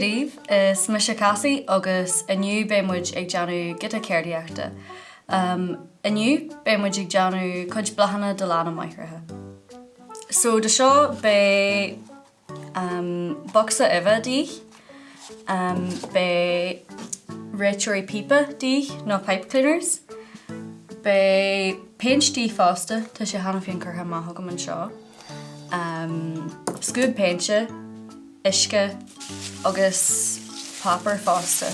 Díomh is Máithreacha le Cassie agus aniu bémuid ag deanú gita Ceardlann. Aniu bémuid ag deanú cuid blachanna de lána Máithreacha. So de seo bé boxa ifa díth, bé réitúirí pipa díth nó pipe cleaners, bé pháistí fásta tá sé hana faoin curtha maith agam an seo, scúb péinte, isce agus papar fásta.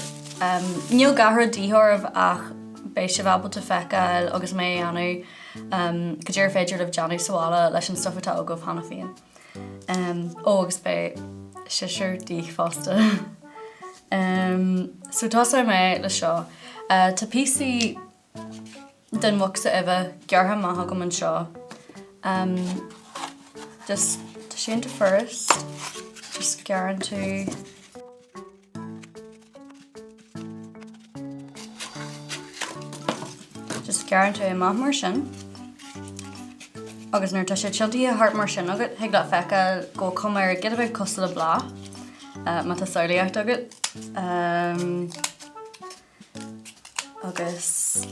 Níl gahra díthormh ach bé sé bhabalta feicáil agus mé anú go dtíir féidir le deanú sála leis an stufa tá agah hana féin. Agus bé siir díth fásta. So tása mé le seo. Tá písaí den muxa ifa geartha maith agam an seo. Just tá sé into first. Just gearan tú i maith mar sin. Agus nuair tá sé tiltaí a thart mar sin agat, ag le feicáil go cumar gad bheith costa le blá. Má tá saolaíocht agat. Agus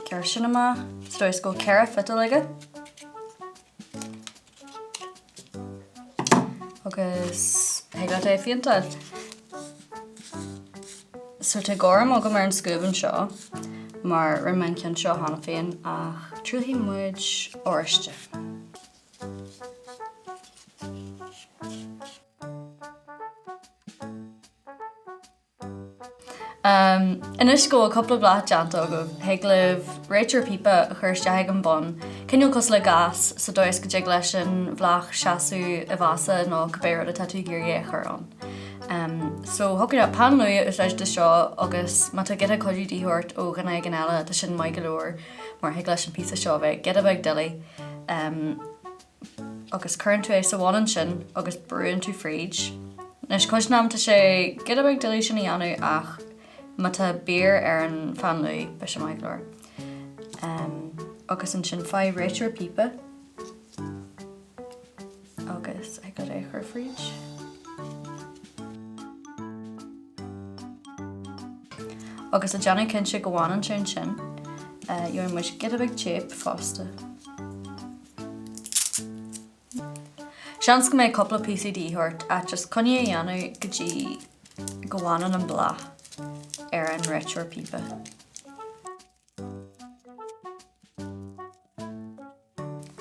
ceir sin amach, stois go ceara fital aige. Agus ag le é fiantad. So tá góm agam mar an scúban seo, mar rimen ceann seo hana féin ach trúthaí muid oriste. Inis go a couple of blath deanta agam, ag le réitúir pipa a chuir deag an bon, cinneal cos le gas sa dóis go deag leis an bhlach seaasú a bhasa nó cabbéire a tatú géirí a chur an. So thucaid a pan nua is leis de seo agus má tá gita codú díthort ó ganna gan eile tá sin mai golóir mar ag leis an písa seo bheith gita bheith dili agus chuann tú é sa bháin sin agus brúann tú fríd. Nes cois nám tá sé gita bheith dili sin í anú ach má tá bír ar an fan nua be sem mai glóir. Agus an sin fáid réitúir pipa agus ag go é chur fríd. Agus a deanna cinse go bháin an sin sin, dúir muid gad a bheith tape fásta. Seans go méid coppla písaí díthort a just conne a dhéanú go dtí go bháin an blá ar an réitúir pipa.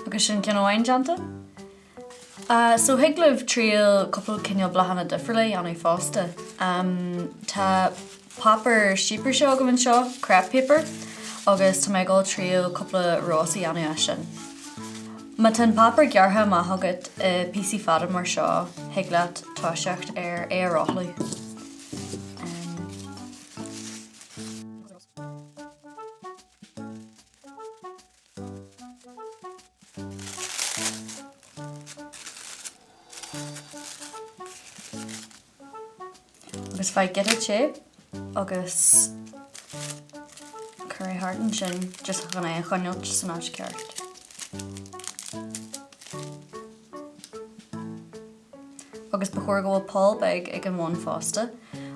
Agus sin cin óhain deanta? So higlibh tríal coppla cinneal blachanna difriúla dhéanú fásta. Tá papar sípar seo go bhain seo, crepe paper, agus tá méid gáil tríal coppla rósaí anú a sin. Má tan papar geartha maith agat písaí fada mar seo, higleat táiseacht ar é ráthla. Agus fáid gita tape agus curry hart an sin just gan é chuineolt san áit ceart. Agus bechóir go bhfuil pál beag ag an bhain fásta,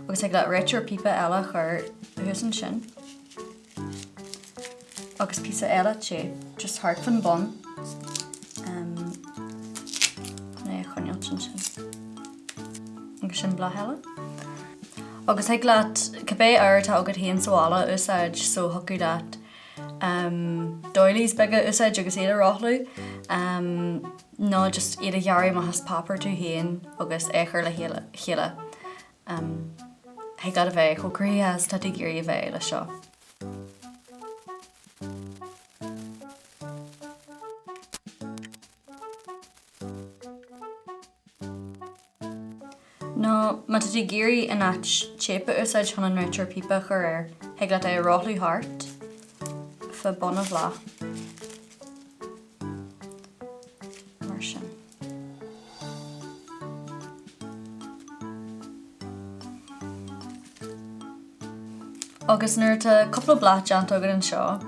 agus ag le réitúir pipa eile chur thuas an sin. Agus písa eile tape, just hart fan bon. Né chuineolt an sin. Agus sin blá heile. Agus ag leat cabbé tá agad haon sála úsáid so thucaid leat doilís beige úsáid agus éad a ráthla nó just iad a ghearraí má has papar tú haon agus éair le chéile. Ag gad a bheith chucraí has tatí géirí a bheith le seo. No, má tá géirí in áit tépa úsáid chun an réitúir pipa chur air, ag le é ráthlaí hart fa bonna bhlá. Mar sin. Agus nuair tá coppla blath deanta agad an seo,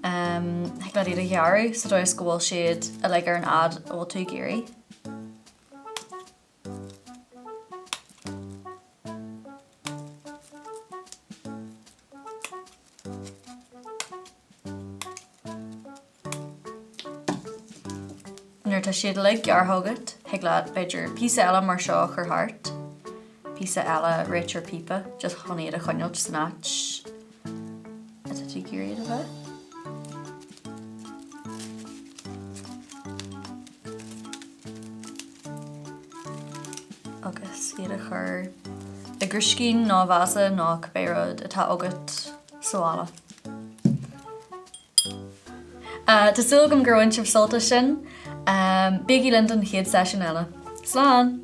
ag le iad a ghearraí sa dóis go bhfuil siad a le ar an ad ó tú géirí. nuair tá siad le gearthógad, heaglaat beidir písa eile mar seo chur thart, písa eile réit ar pípa, just chonaíad a choinealt san áit. Atá tú géiríad a bheith? Agus iad a chur i griscín ná bhasa ná cabbéad atá agat sála. Tásúlagam gur bhaint sibh solta sin, big í London chéad session eile. Slán!